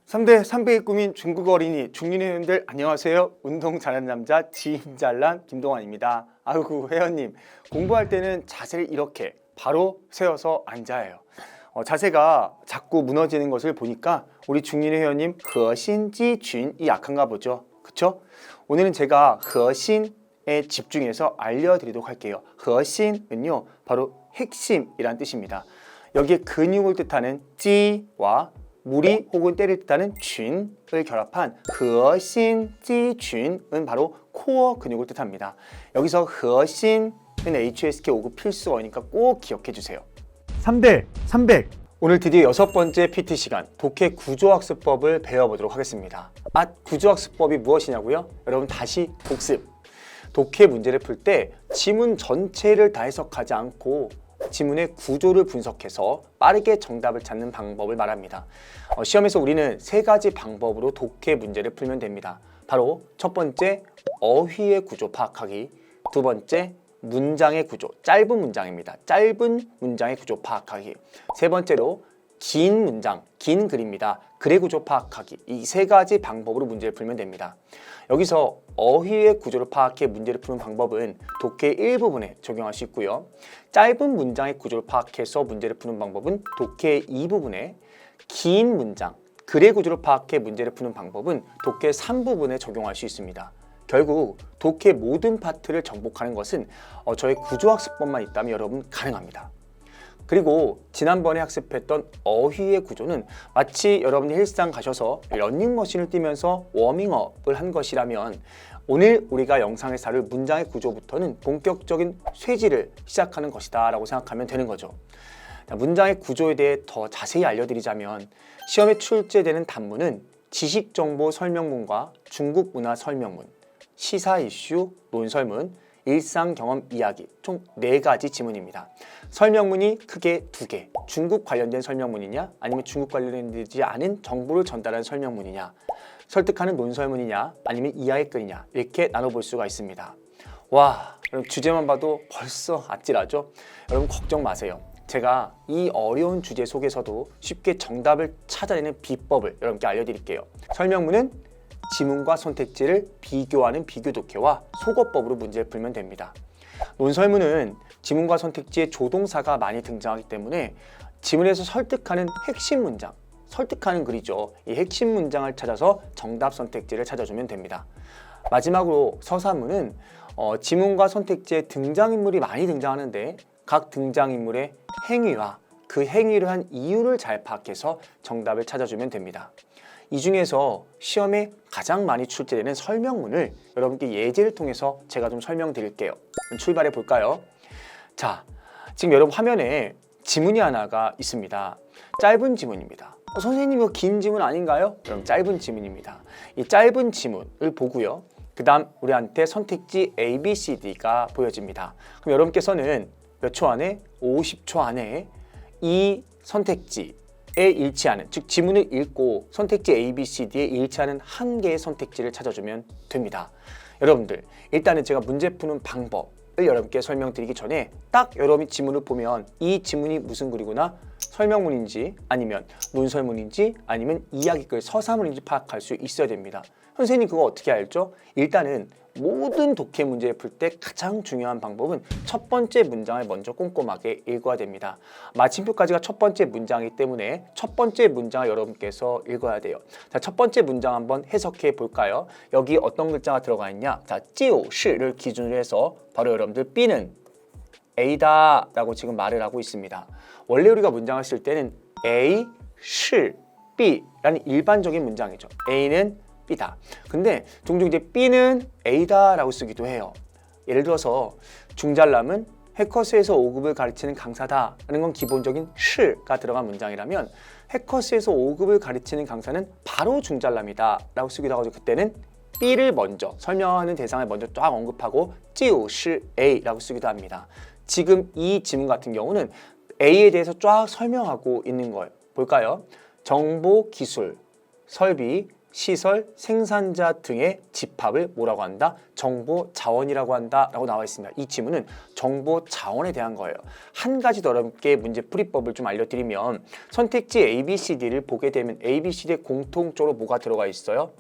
3대 300의 꿈인 중국어 어린이 중년회원들 안녕하세요. 운동 잘하는 남자 지임잘란 김동환입니다. 아이고 회원님, 공부할 때는 자세를 이렇게 바로 세워서 앉아야 해요. 자세가 자꾸 무너지는 것을 보니까 우리 중년회 회원님 허신지준이 약한가 보죠. 그쵸? 오늘은 제가 허신에 집중해서 알려드리도록 할게요. 허신은요 바로 핵심이란 뜻입니다. 여기에 근육을 뜻하는 찌와 무리 혹은 때를 뜻하는 쥔을 결합한 허신지준은 바로 코어 근육을 뜻합니다. 여기서 허신은 HSK 5급 필수어니까 꼭 기억해 주세요. 3대 300 오늘 드디어 6번째 PT 시간 독해 구조학습법을 배워보도록 하겠습니다. 구조학습법이 무엇이냐고요? 여러분 다시 복습. 독해 문제를 풀 때 지문 전체를 다 해석하지 않고 지문의 구조를 분석해서 빠르게 정답을 찾는 방법을 말합니다. 시험에서 우리는 3가지 방법으로 독해 문제를 풀면 됩니다. 바로 첫 번째, 어휘의 구조 파악하기. 두 번째, 문장의 구조, 짧은 문장입니다. 짧은 문장의 구조 파악하기. 세 번째로 긴 문장, 긴 글입니다. 글의 구조 파악하기. 이 3가지 방법으로 문제를 풀면 됩니다. 여기서 어휘의 구조를 파악해 문제를 푸는 방법은 독해 일부분에 적용할 수 있고요. 짧은 문장의 구조를 파악해서 문제를 푸는 방법은 독해 2부분에, 긴 문장, 글의 구조를 파악해 문제를 푸는 방법은 독해 3부분에 적용할 수 있습니다. 결국 독해 모든 파트를 정복하는 것은 저의 구조학습법만 있다면 여러분 가능합니다. 그리고 지난번에 학습했던 어휘의 구조는 마치 여러분이 헬스장 가셔서 러닝머신을 뛰면서 워밍업을 한 것이라면 오늘 우리가 영상에서 다룰 문장의 구조부터는 본격적인 쇠질을 시작하는 것이다 라고 생각하면 되는 거죠. 문장의 구조에 대해 더 자세히 알려드리자면 시험에 출제되는 단문은 지식정보 설명문과 중국 문화 설명문, 시사 이슈, 논설문, 일상 경험 이야기 총 4가지 지문입니다. 설명문이 크게 2개, 중국 관련된 설명문이냐 아니면 중국 관련되지 않은 정보를 전달하는 설명문이냐, 설득하는 논설문이냐 아니면 이야기글이냐 이렇게 나눠볼 수가 있습니다. 와, 여러분 주제만 봐도 벌써 아찔하죠? 여러분 걱정 마세요. 제가 이 어려운 주제 속에서도 쉽게 정답을 찾아내는 비법을 여러분께 알려드릴게요. 설명문은 지문과 선택지를 비교하는 비교 독해와 속어법으로 문제를 풀면 됩니다. 논설문은 지문과 선택지에 조동사가 많이 등장하기 때문에 지문에서 설득하는 핵심 문장, 설득하는 글이죠. 이 핵심 문장을 찾아서 정답 선택지를 찾아주면 됩니다. 마지막으로 서사문은 지문과 선택지에 등장인물이 많이 등장하는데 각 등장인물의 행위와 그 행위를 한 이유를 잘 파악해서 정답을 찾아주면 됩니다. 이 중에서 시험에 가장 많이 출제되는 설명문을 여러분께 예제를 통해서 제가 좀 설명드릴게요. 출발해 볼까요? 자, 지금 여러분 화면에 지문이 하나가 있습니다. 짧은 지문입니다. 선생님 이거 긴 지문 아닌가요? 그럼 짧은 지문입니다. 이 짧은 지문을 보고요. 그 다음 우리한테 선택지 A, B, C, D가 보여집니다. 그럼 여러분께서는 몇 초 안에? 50초 안에 이 선택지에 일치하는, 즉 지문을 읽고 선택지 A, B, C, D에 일치하는 한 개의 선택지를 찾아주면 됩니다. 여러분들 일단은 제가 문제 푸는 방법을 여러분께 설명드리기 전에 딱 여러분이 지문을 보면 이 지문이 무슨 글이구나, 설명문인지 아니면 논설문인지 아니면 이야기글 서사문인지 파악할 수 있어야 됩니다. 선생님 그거 어떻게 알죠? 일단은 모든 독해 문제를 풀 때 가장 중요한 방법은 첫 번째 문장을 먼저 꼼꼼하게 읽어야 됩니다. 마침표까지가 첫 번째 문장이기 때문에 첫 번째 문장을 여러분께서 읽어야 돼요. 자, 첫 번째 문장 한번 해석해 볼까요? 여기 어떤 글자가 들어가 있냐? 자, 就是를 기준으로 해서 바로 여러분들 B는 A다 라고 지금 말을 하고 있습니다. 원래 우리가 문장을 쓸 때는 A, 是, B라는 일반적인 문장이죠. A는 B다. 근데 종종 이제 B는 A다 라고 쓰기도 해요. 예를 들어서 중잘남은 해커스에서 5급을 가르치는 강사다 라는 건 기본적인 시가 들어간 문장이라면 해커스에서 5급을 가르치는 강사는 바로 중잘남이다 라고 쓰기도 하고 그때는 B를 먼저 설명하는 대상을 먼저 쫙 언급하고 就是 A 라고 쓰기도 합니다. 지금 이 지문 같은 경우는 A에 대해서 쫙 설명하고 있는 거예요. 볼까요? 정보, 기술, 설비, 시설, 생산자 등의 집합을 뭐라고 한다? 정보 자원이라고 한다라고 나와 있습니다. 이 지문은 정보 자원에 대한 거예요. 한 가지 더 어렵게 문제 풀이법을 좀 알려드리면 선택지 A, B, C, D를 보게 되면 A, B, C, D에 공통적으로 뭐가 들어가 있어요?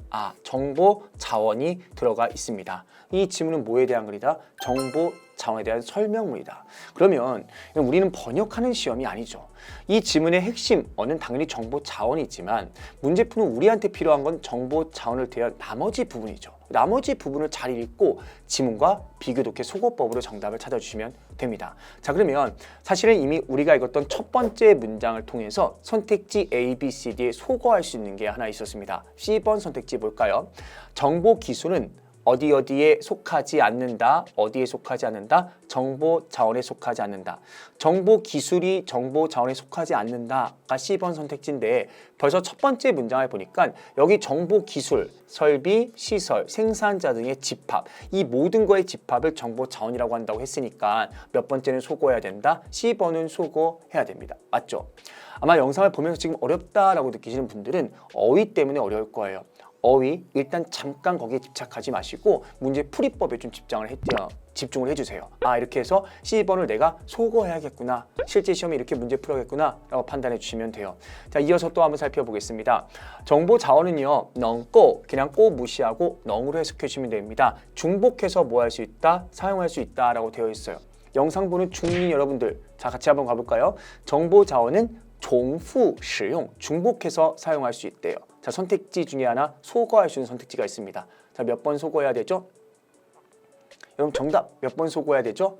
정보 자원이 들어가 있습니다. 이 지문은 뭐에 대한 글이다? 정보 자원에 대한 설명문이다. 그러면 우리는 번역하는 시험이 아니죠. 이 지문의 핵심어는 당연히 정보 자원이지만 문제 푸는 우리한테 필요한 건 정보 자원을 대한 나머지 부분이죠. 나머지 부분을 잘 읽고 지문과 비교 독해 소거법으로 정답을 찾아주시면 됩니다. 자, 그러면 사실은 이미 우리가 읽었던 첫 번째 문장을 통해서 선택지 A, B, C, D에 소거할 수 있는 게 하나 있었습니다. C번 선택지 볼까요? 정보 기술은 어디에 속하지 않는다, 어디에 속하지 않는다, 정보 자원에 속하지 않는다. 정보 기술이 정보 자원에 속하지 않는다가 C번 선택지인데 벌써 첫 번째 문장을 보니까 여기 정보 기술, 설비, 시설, 생산자 등의 집합, 이 모든 거의 집합을 정보 자원이라고 한다고 했으니까 몇 번째는 소거해야 된다? C번은 소거해야 됩니다. 맞죠? 아마 영상을 보면서 지금 어렵다라고 느끼시는 분들은 어휘 때문에 어려울 거예요. 어휘 일단 잠깐 거기에 집착하지 마시고 문제 풀이법에 좀 집중을 해주세요. 이렇게 해서 C번을 내가 소거해야겠구나, 실제 시험에 이렇게 문제 풀어야겠구나 라고 판단해 주시면 돼요. 자, 이어서 또 한번 살펴보겠습니다. 정보 자원은요, 넌꼬 그냥 꼬 무시하고 넌으로 해석해 주시면 됩니다. 중복해서 뭐 할 수 있다, 사용할 수 있다 라고 되어 있어요. 영상 보는 중인 여러분들, 자 같이 한번 가볼까요? 정보 자원은重复使用, 중복해서 사용할 수 있대요. 자, 선택지 중에 하나 소거할 수 있는 선택지가 있습니다. 자, 몇 번 소거해야 되죠? 여러분 정답 몇 번 소거해야 되죠?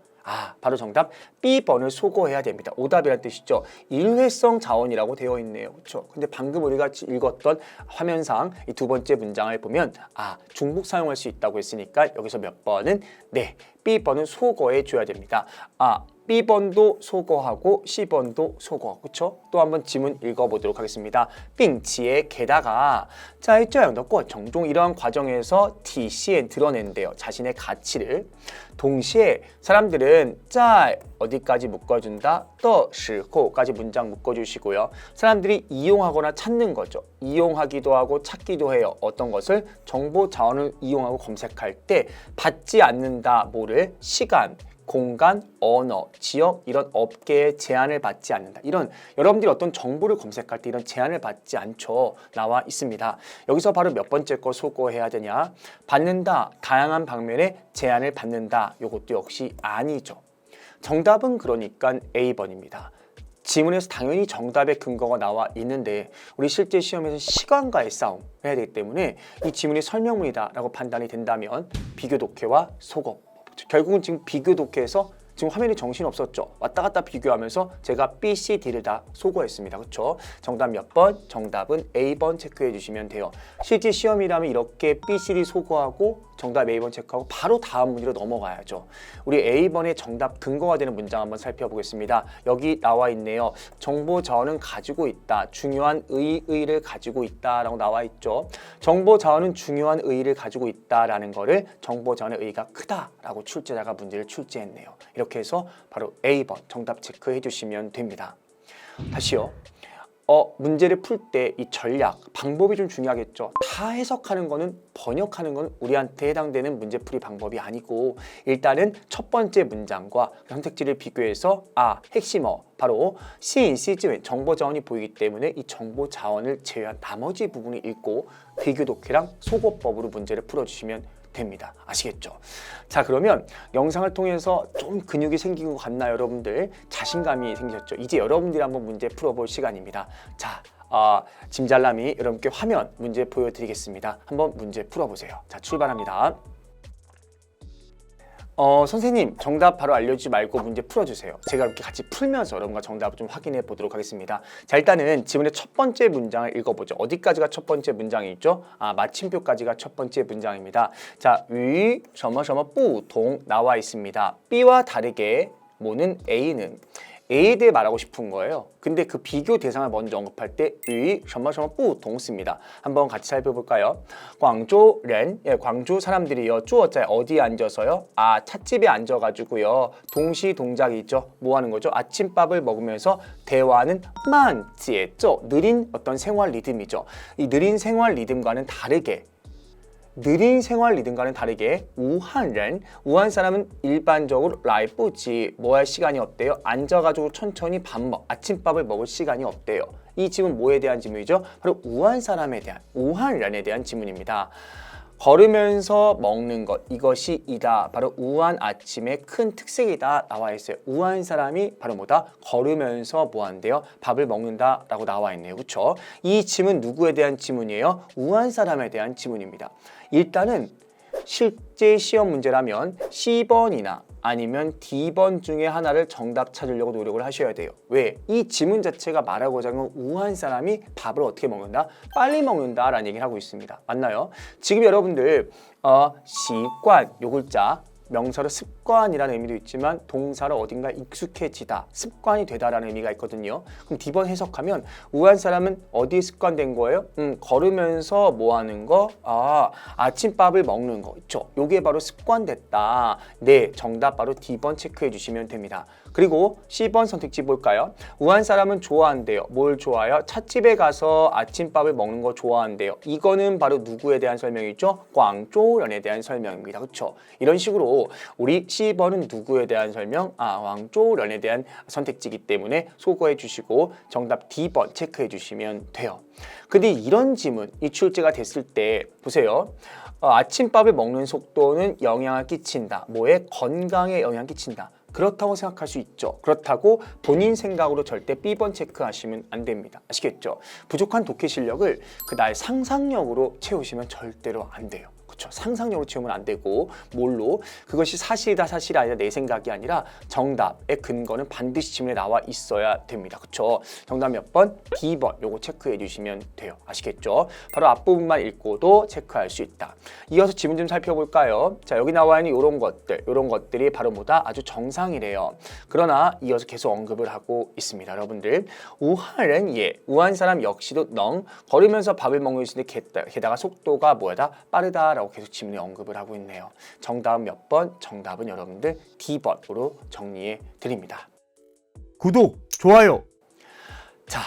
바로 정답 B번을 소거해야 됩니다. 오답이란 뜻이죠. 일회성 자원이라고 되어 있네요. 그렇죠? 근데 방금 우리가 읽었던 화면상 이 두 번째 문장을 보면 중복 사용할 수 있다고 했으니까 여기서 몇 번은 B번은 소거해 줘야 됩니다. B번도 소거하고 C번도 소거. 그렇죠? 또 한번 지문 읽어보도록 하겠습니다. 并且 게다가 在这样的过程中 이러한 과정에서 体现 드러낸대요. 자신의 가치를. 동시에 사람들은 在 어디까지 묶어준다? 的时候까지 문장 묶어주시고요. 사람들이 이용하거나 찾는 거죠. 이용하기도 하고 찾기도 해요. 어떤 것을? 정보 자원을 이용하고 검색할 때 받지 않는다. 뭐를? 시간, 공간, 언어, 지역 이런 업계의 제한을 받지 않는다. 이런 여러분들이 어떤 정보를 검색할 때 이런 제한을 받지 않죠. 나와 있습니다. 여기서 바로 몇 번째 거 소거해야 되냐? 받는다. 다양한 방면에 제한을 받는다. 이것도 역시 아니죠. 정답은 그러니까 A번입니다. 지문에서 당연히 정답의 근거가 나와 있는데 우리 실제 시험에서 시간과의 싸움 해야 되기 때문에 이 지문이 설명문이다 라고 판단이 된다면 비교 독해와 소거, 결국은 지금 비교 독해에서 지금 화면이 정신없었죠. 왔다 갔다 비교하면서 제가 B, C, D를 다 소거했습니다. 그렇죠? 정답 몇 번? 정답은 A번 체크해 주시면 돼요. 실제 시험이라면 이렇게 B, C, D 소거하고 정답 A번 체크하고 바로 다음 문제로 넘어가야죠. 우리 A번의 정답 근거가 되는 문장 한번 살펴보겠습니다. 여기 나와 있네요. 정보 자원은 가지고 있다. 중요한 의의를 가지고 있다라고 나와 있죠. 정보 자원은 중요한 의의를 가지고 있다라는 거를 정보 자원의 의의가 크다라고 출제자가 문제를 출제했네요. 이렇게 해서 바로 A번 정답 체크해 주시면 됩니다. 다시요. 문제를 풀 때 이 전략, 방법이 좀 중요하겠죠. 다 해석하는 거는, 번역하는 건 우리한테 해당되는 문제풀이 방법이 아니고 일단은 첫 번째 문장과 선택지를 비교해서 핵심어, 바로 시인, 시즈웬, 정보 자원이 보이기 때문에 이 정보 자원을 제외한 나머지 부분을 읽고 비교 독해랑 소거법으로 문제를 풀어주시면 됩니다. 아시겠죠? 자, 그러면 영상을 통해서 좀 근육이 생긴 것 같나요, 여러분들? 자신감이 생기셨죠? 이제 여러분들이 한번 문제 풀어볼 시간입니다. 자, 짐잘남이 여러분께 화면 문제 보여드리겠습니다. 한번 문제 풀어보세요. 자, 출발합니다. 선생님 정답 바로 알려주지 말고 문제 풀어주세요. 제가 이렇게 같이 풀면서 여러분과 정답을 좀 확인해 보도록 하겠습니다. 자, 일단은 지문의 첫 번째 문장을 읽어보죠. 어디까지가 첫 번째 문장이 있죠? 마침표까지가 첫 번째 문장입니다. 자, 위, 什么什么不同 나와 있습니다. B와 다르게 뭐는 A는 A에 대해 말하고 싶은 거예요. 근데 그 비교 대상을 먼저 언급할 때 위, 什么什么不同 씁니다. 한번 같이 살펴볼까요? 광주ren, 광주 사람들이요. 坐在 어디에 앉아서요? 찻집에 앉아가지고요. 동시 동작이 있죠. 뭐 하는 거죠? 아침밥을 먹으면서 대화하는 慢节奏, 느린 어떤 생활 리듬이죠. 이 느린 생활 리듬과는 다르게 느린 생활 리듬과는 다르게 우한ren, 우한 사람은 일반적으로 라이프지 뭐 할 시간이 없대요. 앉아가지고 천천히 아침밥을 먹을 시간이 없대요. 이 질문 뭐에 대한 질문이죠? 바로 우한 사람에 대한, 우한ren에 대한 질문입니다. 걸으면서 먹는 것, 이것이 이다. 바로 우한 아침의 큰 특색이다 나와 있어요. 우한 사람이 바로 뭐다? 걸으면서 뭐 한대요? 밥을 먹는다 라고 나와 있네요. 그렇죠? 이 질문 누구에 대한 질문이에요? 우한 사람에 대한 질문입니다. 일단은 실제 시험 문제라면 C번이나 아니면 D번 중에 하나를 정답 찾으려고 노력을 하셔야 돼요. 왜? 이 지문 자체가 말하고자 하는 건 우한 사람이 밥을 어떻게 먹는다? 빨리 먹는다 라는 얘기를 하고 있습니다. 맞나요? 지금 여러분들 시관 요 글자 명사로 습관이라는 의미도 있지만 동사로 어딘가 익숙해지다, 습관이 되다라는 의미가 있거든요. 그럼 D번 해석하면 우한 사람은 어디에 습관된 거예요? 걸으면서 뭐 하는 거? 아침밥을 먹는 거 있죠. 요게 바로 습관됐다. 네, 정답 바로 D번 체크해 주시면 됩니다. 그리고 C번 선택지 볼까요? 우한 사람은 좋아한대요. 뭘 좋아해요? 찻집에 가서 아침밥을 먹는 거 좋아한대요. 이거는 바로 누구에 대한 설명이죠? 광조련에 대한 설명입니다. 그렇죠? 이런 식으로 우리 C번은 누구에 대한 설명? 광조련에 대한 선택지이기 때문에 소거해 주시고 정답 D번 체크해 주시면 돼요. 근데 이런 지문, 이 출제가 됐을 때 보세요. 아침밥을 먹는 속도는 영향을 끼친다. 뭐에? 건강에 영향을 끼친다. 그렇다고 생각할 수 있죠. 그렇다고 본인 생각으로 절대 B번 체크하시면 안 됩니다. 아시겠죠? 부족한 독해 실력을 나의 상상력으로 채우시면 절대로 안 돼요. 그렇죠? 상상력으로 채우면 안 되고 뭘로? 그것이 사실이다 사실이 아니라 내 생각이 아니라 정답의 근거는 반드시 지문에 나와 있어야 됩니다. 그렇죠? 정답 몇 번? D번 요거 체크해 주시면 돼요. 아시겠죠? 바로 앞부분만 읽고도 체크할 수 있다. 이어서 지문 좀 살펴볼까요? 자, 여기 나와 있는 이런 것들이 바로 뭐다? 아주 정상이래요. 그러나 이어서 계속 언급을 하고 있습니다. 여러분들 우한은 우한 사람 역시도 걸으면서 밥을 먹는 것인데 게다가 속도가 뭐다? 빠르다라고 계속 지문에 언급을 하고 있네요. 정답은 몇 번? 정답은 여러분들 D번으로 정리해 드립니다. 구독, 좋아요. 자,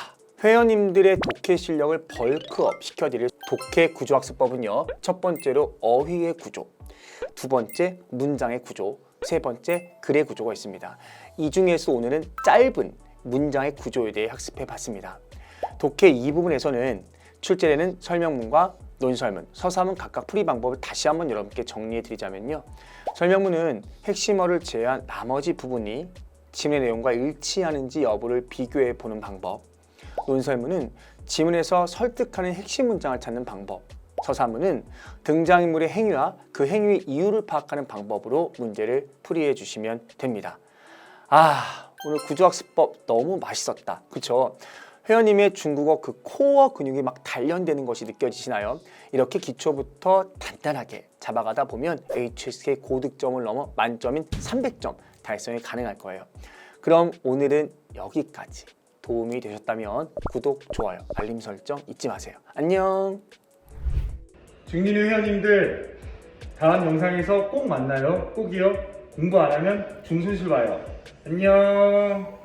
회원님들의 독해 실력을 벌크업 시켜드릴 독해 구조학습법은요. 첫 번째로 어휘의 구조, 두 번째 문장의 구조, 세 번째 글의 구조가 있습니다. 이 중에서 오늘은 짧은 문장의 구조에 대해 학습해 봤습니다. 독해 이 부분에서는 출제되는 설명문과 논설문, 서사문 각각 풀이 방법을 다시 한번 여러분께 정리해 드리자면요. 설명문은 핵심어를 제외한 나머지 부분이 지문의 내용과 일치하는지 여부를 비교해 보는 방법, 논설문은 지문에서 설득하는 핵심 문장을 찾는 방법, 서사문은 등장인물의 행위와 그 행위의 이유를 파악하는 방법으로 문제를 풀이해 주시면 됩니다. 오늘 구조학습법 너무 맛있었다. 그렇죠? 회원님의 중국어 그 코어 근육이 막 단련되는 것이 느껴지시나요? 이렇게 기초부터 단단하게 잡아가다 보면 HSK 고득점을 넘어 만점인 300점 달성이 가능할 거예요. 그럼 오늘은 여기까지. 도움이 되셨다면 구독, 좋아요, 알림 설정 잊지 마세요. 안녕. 중민회 회원님들 다음 영상에서 꼭 만나요. 꼭이요. 공부 안 하면 중순실 봐요. 안녕.